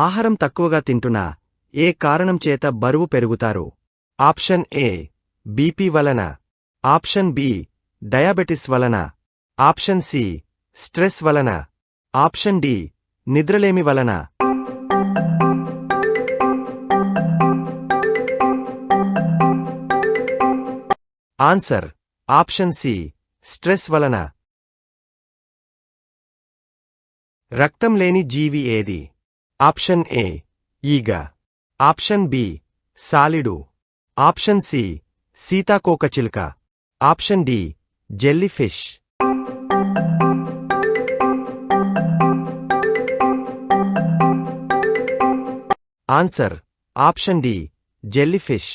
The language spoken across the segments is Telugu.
ఆహారం తక్కువగా తింటున్నా ఏ కారణం చేత బరువు పెరుగుతారు? ఆప్షన్ ఏ బీపీ వలన, ఆప్షన్ బి డయాబెటిస్ వలన, ఆప్షన్ సి స్ట్రెస్ వలన, ఆప్షన్ డి నిద్రలేమి వలన. ఆన్సర్ ఆప్షన్ సి స్ట్రెస్ వలన. రక్తం లేని జీవి ఏది? ఆప్షన్ ఏ ఈగ, ఆప్షన్ బి సాలిడు, ఆప్షన్ సి సీతాకోకచిలుక, option D jellyfish. Answer option D jellyfish.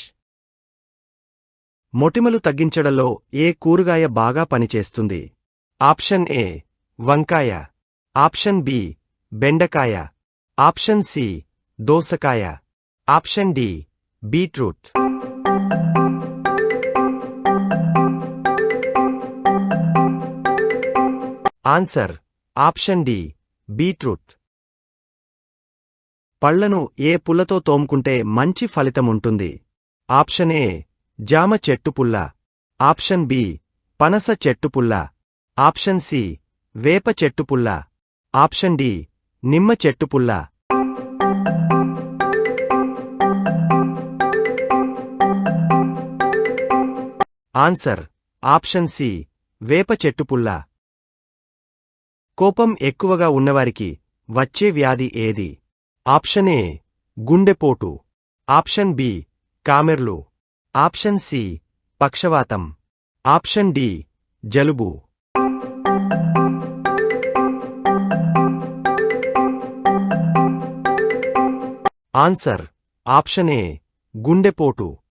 మొటిమలు తగ్గించడంలో ఏ కూరగాయ బాగా పనిచేస్తుంది? ఆప్షన్ ఏ వంకాయ, ఆప్షన్ బి బెండకాయ, ఆప్షన్ సి దోసకాయ, option D beetroot. Answer option D beetroot. పళ్లను ఏ పుల్లతో తోముకుంటే మంచి ఫలితముంటుంది? ఆప్షన్ ఏ జామ చెట్టుపుల్ల, ఆప్షన్ బి పనస చెట్టుపుల్ల, ఆప్షన్ సి వేప చెట్టుపుల్ల, ఆప్షన్ డి నిమ్మ చెట్టుపుల్ల. ఆన్సర్ ఆప్షన్ సి వేప చెట్టుపుల్ల. కోపం ఎక్కువగా ఉన్నవారికి వచ్చే వ్యాధి ఏది? ఆప్షన్ ఏ గుండెపోటు, ఆప్షన్ బి కామెర్లు, ఆప్షన్ సి పక్షవాతం, ఆప్షన్ డి జలుబు. ఆన్సర్ ఆప్షన్ ఏ గుండెపోటు.